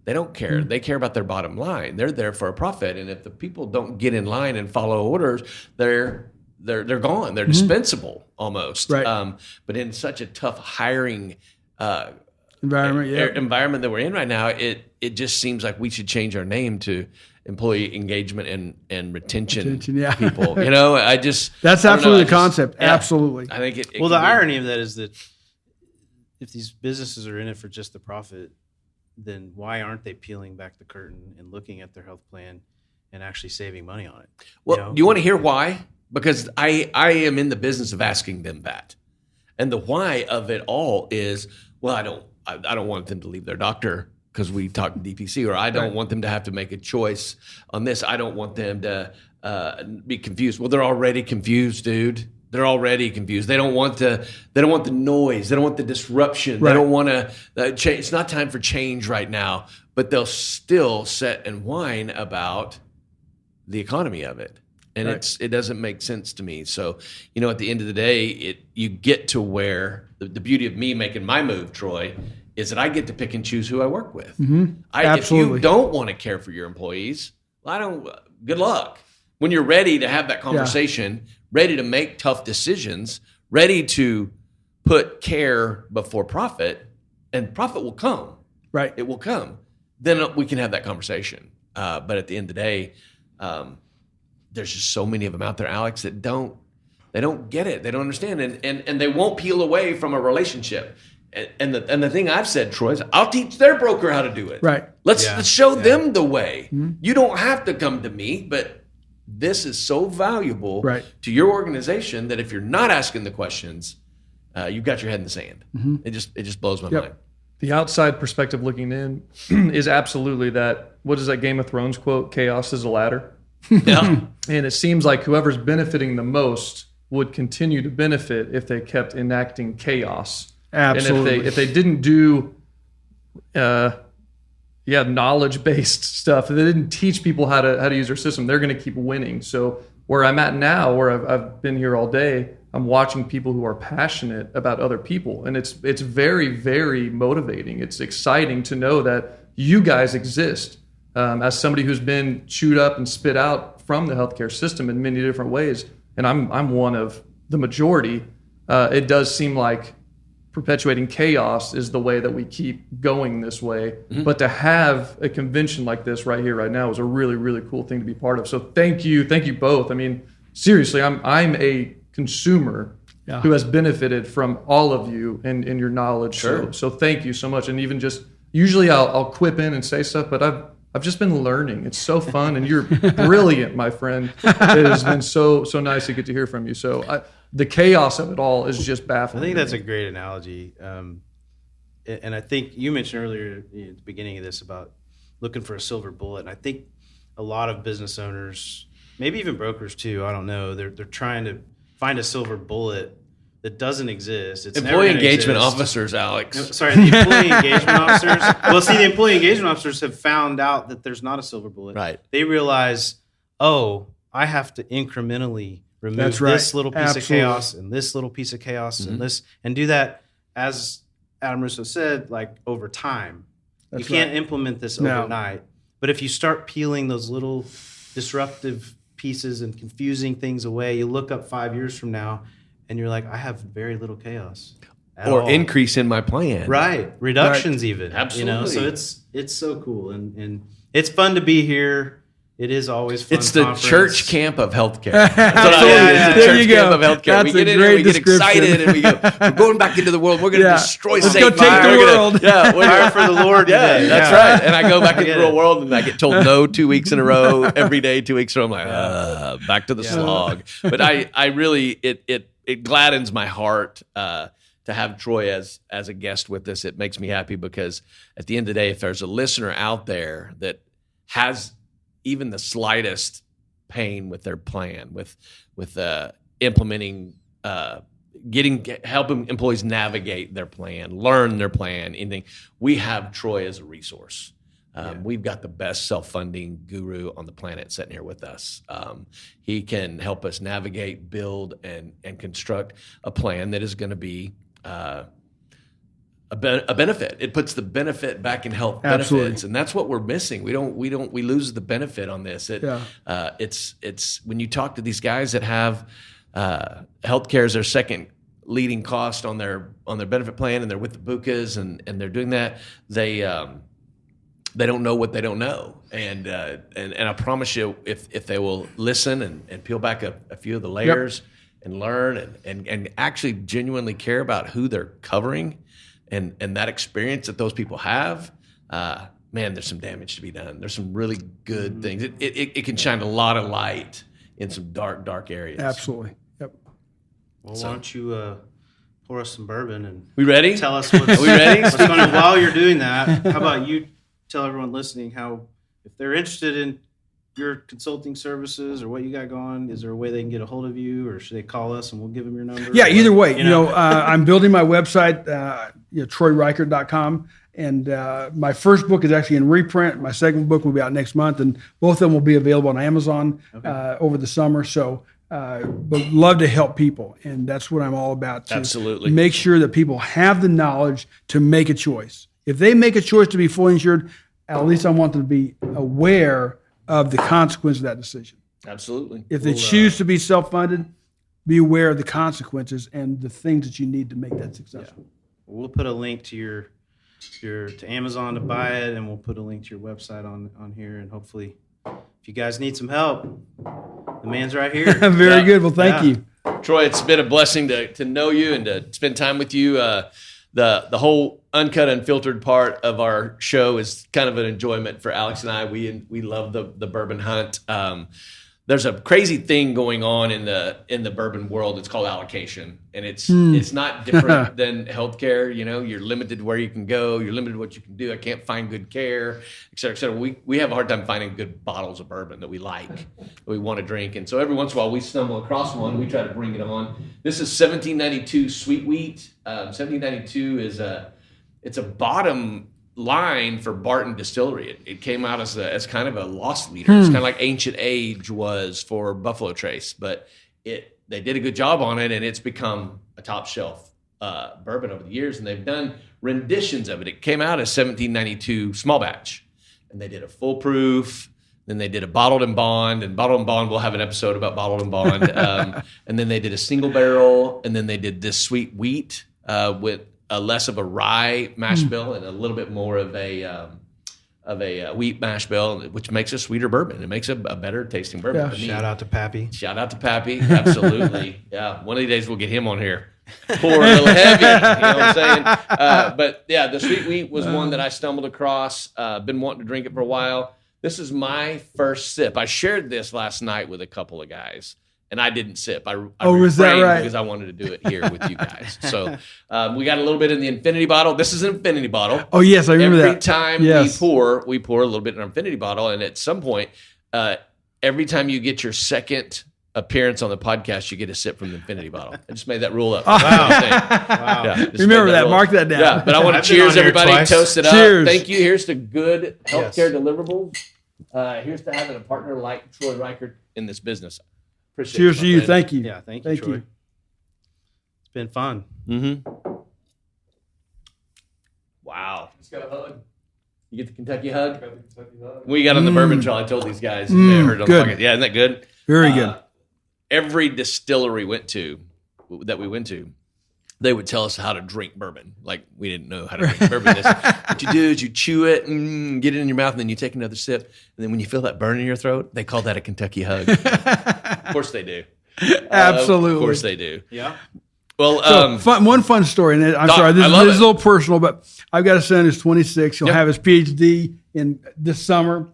They don't care. They care about their bottom line. They're there for a profit, and if the people don't get in line and follow orders, they're gone. They're dispensable almost.
Right.
But in such a tough hiring
environment
that we're in right now, it just seems like we should change our name to employee engagement and retention people.
That's absolutely the concept. Yeah. Absolutely.
I think it
well, the irony of that is that if these businesses are in it for just the profit, then why aren't they peeling back the curtain and looking at their health plan and actually saving money on it?
Well, do you want to hear why? Because I am in the business of asking them that. And the why of it all is, well, I don't want them to leave their doctor because we talk DPC, or I don't want them to have to make a choice on this. I don't want them to be confused. Well, they're already confused, dude. They're already confused. They don't want the noise. They don't want the disruption. They don't want to change. It's not time for change right now, but they'll still sit and whine about the economy of it. And it doesn't make sense to me. So, at the end of the day, you get to where the beauty of me making my move, Troy, is that I get to pick and choose who I work with.
Absolutely.
If you don't want to care for your employees, good luck. When you're ready to have that conversation, ready to make tough decisions, ready to put care before profit, and profit will come.
Right.
It will come. Then we can have that conversation. But at the end of the day, there's just so many of them out there, Alex, that don't get it. They don't understand. And they won't peel away from a relationship. And the thing I've said, Troy, is I'll teach their broker how to do it.
Right.
Let's show them the way. You don't have to come to me, but this is so valuable to your organization that if you're not asking the questions, you've got your head in the sand. It just blows my mind.
The outside perspective looking in is absolutely that. What is that Game of Thrones quote? Chaos is a ladder.
Yeah.
And it seems like whoever's benefiting the most would continue to benefit if they kept enacting chaos.
Absolutely.
And if they didn't do, knowledge-based stuff, if they didn't teach people how to use their system, they're going to keep winning. So where I'm at now, where I've been here all day, I'm watching people who are passionate about other people, and it's very, very motivating. It's exciting to know that you guys exist. As somebody who's been chewed up and spit out from the healthcare system in many different ways, and I'm one of the majority, it does seem like perpetuating chaos is the way that we keep going this way. But to have a convention like this right here, right now, is a really, really cool thing to be part of. So thank you both. I mean, seriously, I'm a consumer who has benefited from all of you and your knowledge.
Sure.
So thank you so much. And even just usually I'll quip in and say stuff, but I've just been learning. It's so fun, and you're brilliant, my friend. It has been so nice to get to hear from you. So the chaos of it all is just baffling.
I think that's a great analogy. And I think you mentioned earlier at the beginning of this about looking for a silver bullet. And I think a lot of business owners, maybe even brokers too, I don't know, they're trying to find a silver bullet that doesn't exist. It's
employee engagement officers, Alex.
No, sorry, the employee engagement officers. Well, see, the employee engagement officers have found out that there's not a silver bullet.
Right.
They realize, I have to incrementally remove this little piece of chaos and this little piece of chaos and do that, as Adam Russo said, like over time. You can't implement this overnight. But if you start peeling those little disruptive pieces and confusing things away, you look up 5 years from now and you're like, I have very little chaos.
Or increase in my plan.
Right. Reductions even.
Absolutely.
So it's so cool. And it's fun to be here. It is always fun.
It's the
conference.
church camp of healthcare. That's what
There
the church
you go.
camp of healthcare.
That's
We get
a
in here,
great
we get
description.
excited, and we go, we're going back into the world. We're going to destroy
Let's
Satan.
go take the world.
Fire for the Lord today.
That's right. And I go back into the real world, and I get told no 2 weeks in a row, every day, 2 weeks in a row. I'm like, back to the slog. But I really, it gladdens my heart to have Troy as a guest with us. It makes me happy because at the end of the day, if there's a listener out there that has even the slightest pain with their plan, with implementing, helping employees navigate their plan, learn their plan, anything, we have Troy as a resource. We've got the best self-funding guru on the planet sitting here with us. He can help us navigate, build, and construct a plan that is going to be a benefit. It puts the benefit back in health benefits, and that's what we're missing. We lose the benefit on this. It's when you talk to these guys that have healthcare as their second leading cost on their benefit plan, and they're with the BUCAs and they're doing that. They don't know what they don't know, and I promise you, if they will listen and peel back a few of the layers and learn and actually genuinely care about who they're covering. And that experience that those people have, man, there's some damage to be done. There's some really good things. It can shine a lot of light in some dark areas.
Absolutely. Yep.
Well, why don't you pour us some bourbon and
we ready?
Tell us what's,
Are we ready?
what's going on. While you're doing that, how about you tell everyone listening how, if they're interested in your consulting services or what you got going, is there a way they can get a hold of you, or should they call us and we'll give them your number?
Yeah, either way. I'm building my website, TroyReichert.com. And my first book is actually in reprint. My second book will be out next month, and both of them will be available on Amazon over the summer. So, but love to help people, and that's what I'm all about. To
Absolutely.
make sure that people have the knowledge to make a choice. If they make a choice to be fully insured, at least I want them to be aware of the consequence of that decision.
Absolutely.
If they choose to be self-funded, be aware of the consequences and the things that you need to make that successful.
We'll put a link to to Amazon to buy it, and we'll put a link to your website on here, and hopefully if you guys need some help, the man's right here.
Very good. Well, thank you.
Troy, it's been a blessing to know you and to spend time with you. the whole uncut, unfiltered part of our show is kind of an enjoyment for Alex and I. We love the bourbon hunt. There's a crazy thing going on in the bourbon world. It's called allocation, and it's not different than healthcare. You know, you're limited to where you can go. You're limited to what you can do. I can't find good care, et cetera, et cetera. We have a hard time finding good bottles of bourbon that we like, that we want to drink. And so every once in a while we stumble across one. We try to bring it on. This is 1792 sweet wheat. 1792 is it's a bottom line for Barton Distillery. It came out as kind of a loss leader. It's kind of like Ancient Age was for Buffalo Trace, but they did a good job on it, and it's become a top shelf bourbon over the years. And they've done renditions of it. It came out as 1792 small batch, and they did a full proof. Then they did a bottled and bond, and bottled and bond. We'll have an episode about bottled and bond. And then they did a single barrel, and then they did this sweet wheat with less of a rye mash bill and a little bit more of a wheat mash bill, which makes a sweeter bourbon. It makes a better tasting bourbon.
Yeah.
Shout out to Pappy.
Shout out to Pappy. Absolutely. Yeah. One of these days we'll get him on here. Pour a little heavy. You know what I'm saying? But yeah, the sweet wheat was one that I stumbled across. Been wanting to drink it for a while. This is my first sip. I shared this last night with a couple of guys. And I didn't sip. I
was that
refrained
right?
because I wanted to do it here with you guys. So we got a little bit in the infinity bottle. This is an infinity bottle.
Oh, yes, I remember
every
that.
Time
Yes.
we pour a little bit in our infinity bottle. And at some point, every time you get your second appearance on the podcast, you get a sip from the infinity bottle. I just made that rule up.
Wow.
Yeah, just
Remember
made
that.
rule
Mark
up.
that down.
Yeah, but I want to
I've been
cheers
on here
everybody.
twice.
Toast it
Cheers.
up. Thank you. Here's to good healthcare
Yes.
deliverables. Here's to having a partner like Troy Reichert in this business. Appreciate
Cheers to
my
you.
friend.
Thank you.
Yeah, thank you,
Thank
Troy.
you.
It's been fun.
Mm-hmm. Wow. Just got a hug. You get the Kentucky hug? We got on the bourbon trail. I told these guys. They heard it on
good.
the podcast. Yeah, isn't that good?
Very good.
Every distillery we went to, they would tell us how to drink bourbon. Like we didn't know how to drink bourbon. What you do is you chew it, get it in your mouth, and then you take another sip. And then when you feel that burn in your throat, they call that a Kentucky hug. Of course they do.
Absolutely.
Of course they do.
Yeah.
Well,
one fun story, and I'm
Doc,
sorry, this
I
is
love
a
it.
little personal, but I've got a son who's 26. He'll
Yep.
have his PhD in this summer.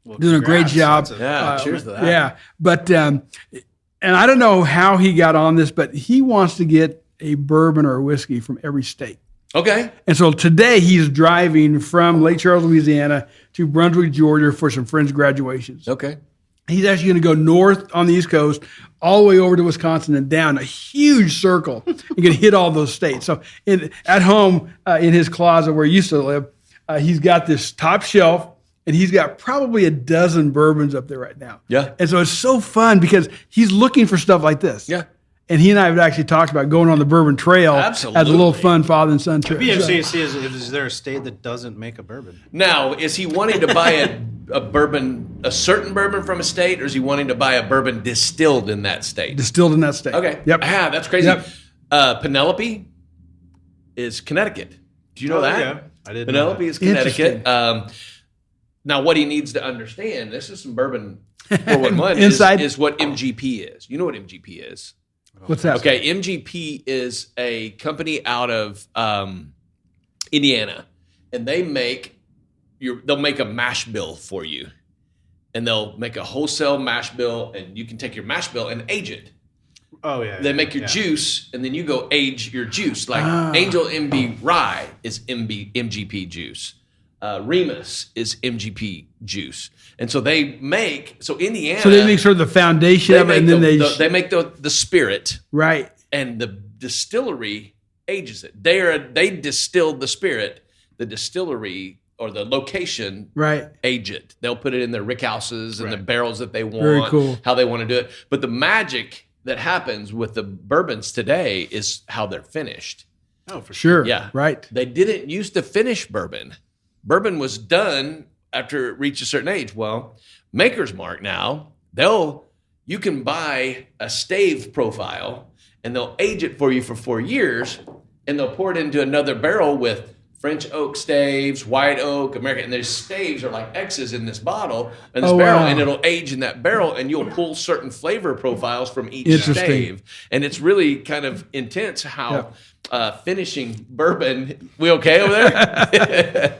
Well,
Doing a great
congrats.
job.
yeah, cheers to that.
Yeah, but and I don't know how he got on this, but he wants to get a bourbon or a whiskey from every state.
Okay.
And so today he's driving from Lake Charles, Louisiana to Brunswick, Georgia for some friends' graduations.
Okay.
He's actually going to go north on the East Coast, all the way over to Wisconsin and down a huge circle. You're going to hit all those states. So at home in his closet where he used to live, he's got this top shelf, and he's got probably a dozen bourbons up there right now.
Yeah.
And so it's so fun because he's looking for stuff like this.
Yeah.
And he and I have actually talked about going on the bourbon trail as a little
Absolutely.
fun father and son trip.
BFCC is there a state that doesn't make a bourbon?
Now, is he wanting to buy a bourbon, a certain bourbon from a state, or is he wanting to buy a bourbon distilled in that state?
Distilled in that state.
Okay.
Yep.
Ah, that's crazy.
Yep.
Penelope is Connecticut. Do you know that?
Yeah, I didn't.
Penelope
know
is Connecticut.
Interesting.
Now, what he needs to understand, this is some bourbon 411,
Inside.
is what MGP is. You know what MGP is?
What's that?
Okay, MGP is a company out of Indiana, and they'll make a mash bill for you, and they'll make a wholesale mash bill, and you can take your mash bill and age it.
Oh yeah.
They make your juice, and then you go age your juice. Like Angel MB Rye is MGP juice. Remus is MGP juice, and so they make Indiana.
So they make sort of the foundation of it, and then
they make the spirit,
right.
and the distillery ages it. They distilled the spirit. The distillery or the location
Right.
age it. They'll put it in their rick houses and the
Right.
barrels that they want.
Very cool.
How they want to do it. But the magic that happens with the bourbons today is how they're finished.
Oh, for sure.
Sure.
Yeah.
Right.
They didn't used to finish bourbon. Bourbon was done after it reached a certain age. Well, Maker's Mark now, you can buy a stave profile and they'll age it for you for 4 years, and they'll pour it into another barrel with French oak staves, white oak, American, and their staves are like X's in this bottle and this barrel,
wow.
and it'll age in that barrel, and you'll pull certain flavor profiles from each
Interesting.
stave. And it's really kind of intense how finishing bourbon. We okay over there?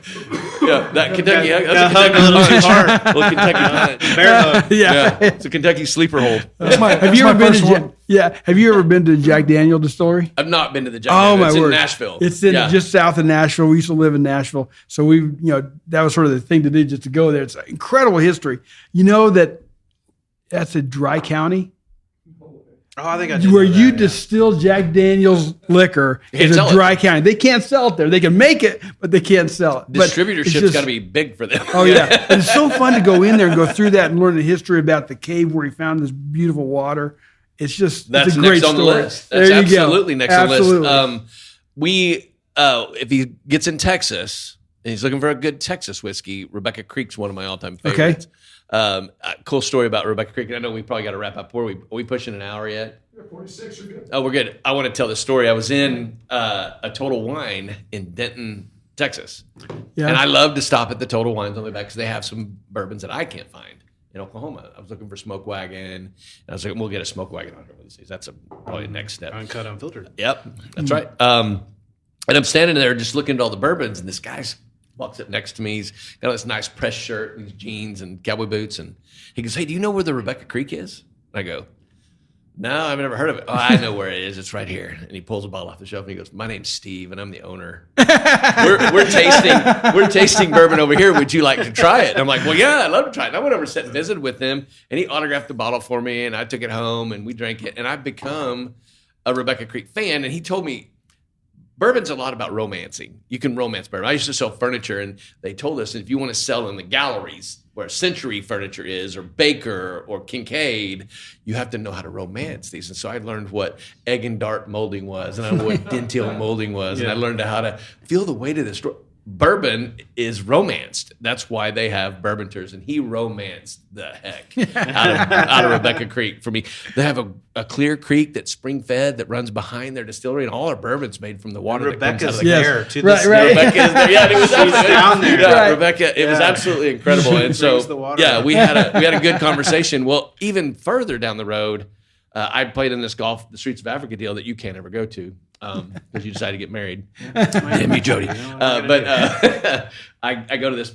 Yeah, that Kentucky. That's
hug a little too hard.
Little Kentucky punch.
Bear hug.
Yeah, it's a Kentucky sleeper hold.
Have you ever been to Have you ever been to Jack Daniel Distillery?
I've not been to the Jack
Oh
Daniel.
my
It's
word!
in Nashville.
It's in just south of Nashville. We used to live in Nashville, so that was sort of the thing to do, just to go there. It's incredible history. You know that's a dry county.
Oh, I think I
Where you distill Jack Daniel's liquor is a dry county. They can't sell it there. They can make it, but they can't sell it.
Distributorship's got to be big for them.
Oh yeah, and it's so fun to go in there and go through that and learn the history about the cave where he found this beautiful water. It's
That's
it's a great
next on
story.
the list. That's absolutely next on the list. If he gets in Texas and he's looking for a good Texas whiskey, Rebecca Creek's one of my all-time favorites. A cool story about Rebecca Creek. I know we probably got to wrap up. Are we pushing an hour yet?
Yeah, 46, you're good.
Oh, we're good. I want to tell this story. I was in a Total Wine in Denton, Texas.
Yeah.
And I love to stop at the Total Wines on the way back because they have some bourbons that I can't find in Oklahoma. I was looking for Smoke Wagon, and I was like, we'll get a Smoke Wagon on here one of these days. That's probably the next step.
Uncut, unfiltered.
Yep, that's right. And I'm standing there just looking at all the bourbons, and this guy walks up next to me. He's got this nice press shirt and these jeans and cowboy boots, and he goes, "Hey, do you know where the Rebecca Creek is?" And I go, "No, I've never heard of it." "Oh, I know where it is. It's right here." And he pulls a bottle off the shelf and he goes, "My name's Steve, and I'm the owner. we're tasting bourbon over here. Would you like to try it?" And I'm like, "Well, yeah, I'd love to try it." And I went over and sat and visited with him, and he autographed the bottle for me, and I took it home and we drank it, and I've become a Rebecca Creek fan. And he told me, bourbon's a lot about romancing. You can romance bourbon. I used to sell furniture, and they told us if you want to sell in the galleries where Century Furniture is, or Baker, or Kincaid, you have to know how to romance these. And so I learned what egg and dart molding was, and I learned what dentil molding was, and I learned how to feel the weight of this. Bourbon is romanced. That's why they have bourboners, and he romanced the heck out of Rebecca Creek for me. They have a clear creek that's spring fed that runs behind their distillery, and all our bourbon's made from the water that comes out of the
there
Yes.
to
Right,
this
right.
Rebecca is there. Yeah, it was
down there.
Yeah,
Right.
Rebecca. It was absolutely incredible. And
Brings
so,
the water
yeah,
up.
we had a good conversation. Well, even further down the road, I played in this the Streets of Africa deal that you can't ever go to because you decided to get married. Damn you, Jody. I go to this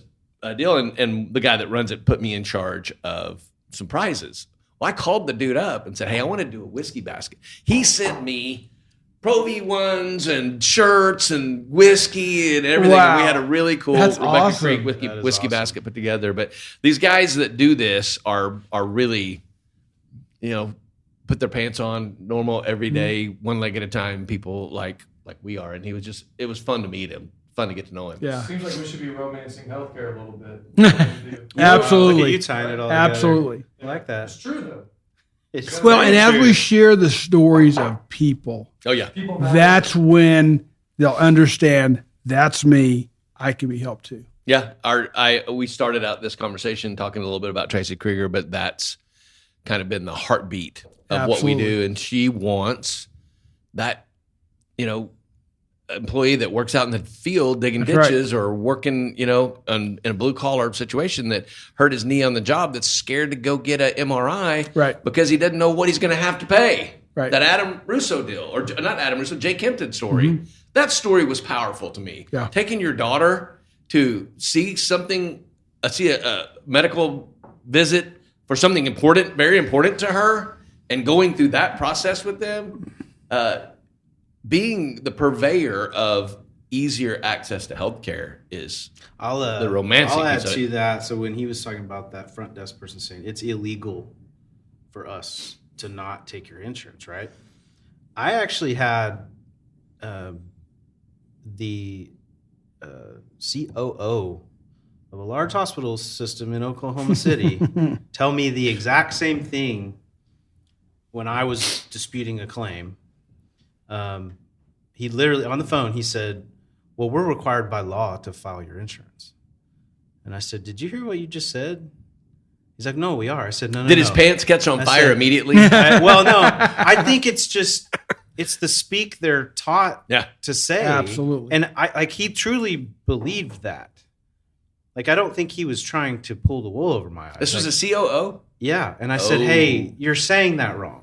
deal, and the guy that runs it put me in charge of some prizes. Well, I called the dude up and said, "Hey, I want to do a whiskey basket." He sent me Pro V1s and shirts and whiskey and everything.
Wow.
And we had a really cool
That's
Rebecca
awesome.
Creek whiskey
awesome.
basket put together. But these guys that do this are really, put their pants on normal every day, one leg at a time, people like we are. And it was fun to meet him, fun to get to know him.
Yeah,
Seems like we should be romancing healthcare a little bit.
absolutely.
Look at you tying it all together.
Absolutely.
I like that.
It's true, though.
It's
Well, and
very
as
true.
we share the stories of people,
Oh, yeah.
People matter.
that's when they'll understand that's me. I can be helped too.
Yeah. We started out this conversation talking a little bit about Tracy Krieger, but that's kind of been the heartbeat of what we
Absolutely.
do. And she wants that, employee that works out in the field digging
That's right.
ditches or working, in a blue collar situation that hurt his knee on the job, that's scared to go get an MRI
Right.
because he doesn't know what he's going to have to pay.
Right.
That Adam Russo deal, or not Adam Russo, Jay Kempton story. That story was powerful to me.
Yeah.
Taking your daughter to see something, see a medical visit for something important, very important to her, and going through that process with them, being the purveyor of easier access to healthcare is the romancing.
I'll add
piece of
to
it.
that. So when he was talking about that front desk person saying it's illegal for us to not take your insurance, right? I actually had the COO of a large hospital system in Oklahoma City tell me the exact same thing when I was disputing a claim. He literally, on the phone, he said, "Well, we're required by law to file your insurance." And I said, "Did you hear what you just said?" He's like, "No, we are." I said, "No, no,
Did
no."
his pants catch on
I
fire
said-
immediately?
Well, no. I think it's the speak they're taught
Yeah.
to say.
Absolutely.
And he truly believed that. Like, I don't think he was trying to pull the wool over my eyes.
This was
Like,
a COO?
yeah. And I said,
Oh.
"Hey, you're saying that wrong.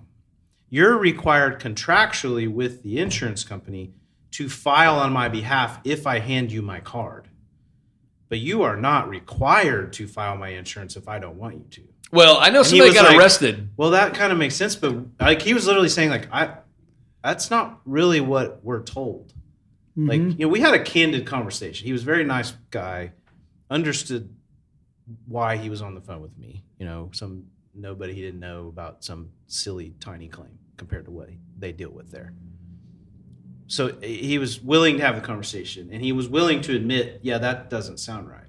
You're required contractually with the insurance company to file on my behalf if I hand you my card. But you are not required to file my insurance if I don't want you to.
Well, I know somebody got arrested.
Well, that kind of makes sense, but like he was literally saying, like, that's not really what we're told. Mm-hmm. Like, you know, we had a candid conversation. He was a very nice guy, understood why he was on the phone with me. You know, nobody he didn't know about some silly tiny claim compared to what they deal with there. So he was willing to have the conversation, and he was willing to admit, yeah, that doesn't sound right.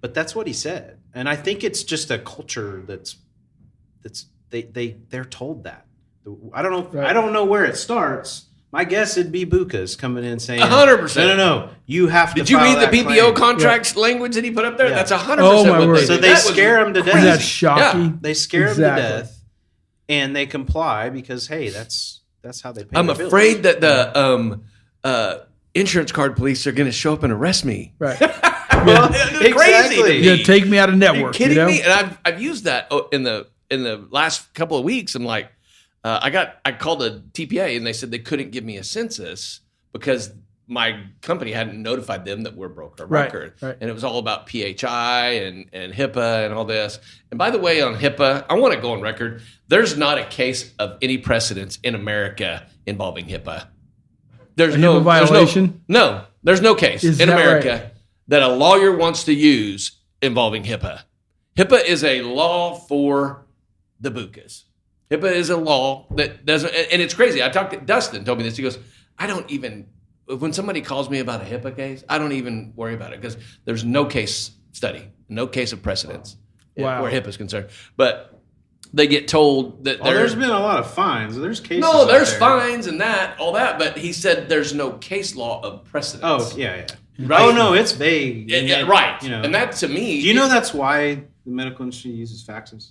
But that's what he said. And I think it's just a culture they're told that. I don't know. Right. I don't know where it starts. My guess it'd be Bucas coming in saying
100%.
No. You have to.
Did you read the PPO contracts language that he put up there? Yeah. That's 100%.
Oh, what they
so they scare him to death.
That's shocking.
Yeah. They scare him to death, and they comply because hey, that's how they pay.
I'm afraid that the insurance card police are going to show up and arrest me.
Right.
Well, it's crazy.
You're going to take me out of network.
Are you kidding me? And I've used that in the last couple of weeks. I'm like, I called the TPA and they said they couldn't give me a census because my company hadn't notified them that we're broker record. Right. And it was all about PHI and HIPAA and all this. And by the way, on HIPAA, I want to go on record. There's not a case of any precedence in America involving HIPAA. There's no
violation.
There's no case in America that a lawyer wants to use involving HIPAA. HIPAA is a law for the Bucas. HIPAA is a law that doesn't, and it's crazy. I talked to Dustin, told me this. He goes, when somebody calls me about a HIPAA case, I don't even worry about it because there's no case study, no case of precedence where HIPAA is concerned. But they get told that
there's been a lot of fines. There's cases.
No, there's fines and all that. But he said there's no case law of precedence.
Oh, yeah. Right? Oh, no, it's vague.
Right. You know. And that to me.
Do you know that's why the medical industry uses faxes?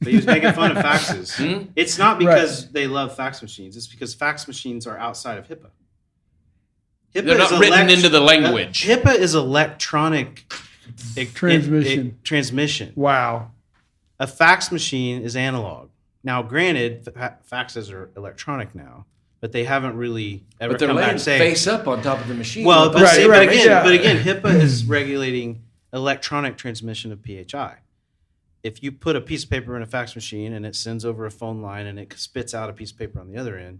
They use making fun of faxes. Mm-hmm. It's not because they love fax machines. It's because fax machines are outside of HIPAA.
They're not written into the language.
HIPAA is electronic transmission.
Wow.
A fax machine is analog. Now, granted, faxes are electronic now, but they haven't really ever come back saying
face up on top of the machine.
Well, but again, HIPAA is regulating electronic transmission of PHI. If you put a piece of paper in a fax machine and it sends over a phone line and it spits out a piece of paper on the other end,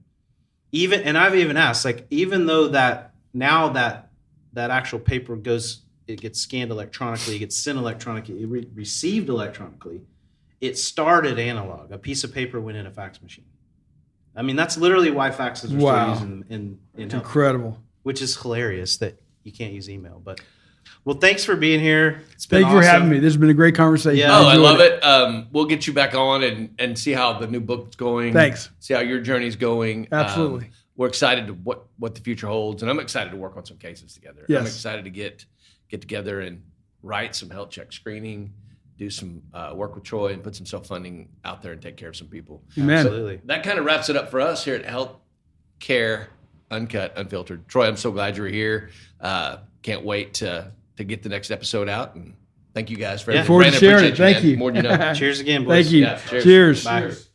I've even asked, like, even though that actual paper it gets scanned electronically, it gets sent electronically, received electronically, it started analog. A piece of paper went in a fax machine. I mean, that's literally why faxes are still used in
incredible.
Which is hilarious that you can't use email, but. Well, thanks for being here. It's been
Thank you for having me. This has been a great conversation.
Yeah, I love it. We'll get you back on and see how the new book's going.
Thanks.
See how your journey's going.
Absolutely.
We're excited to what the future holds, and I'm excited to work on some cases together.
Yes.
I'm excited to get together and write some health check screening, do some work with Troy, and put some self-funding out there and take care of some people.
Amen.
Absolutely.
That kind of wraps it up for us here at Health Care Uncut, Unfiltered. Troy, I'm so glad you were here. Can't wait to get the next episode out. And thank you guys for everything.
Forward to sharing it. Thank you.
More than you know.
Cheers again, boys.
Thank you.
Yeah,
cheers.
Bye.
Cheers.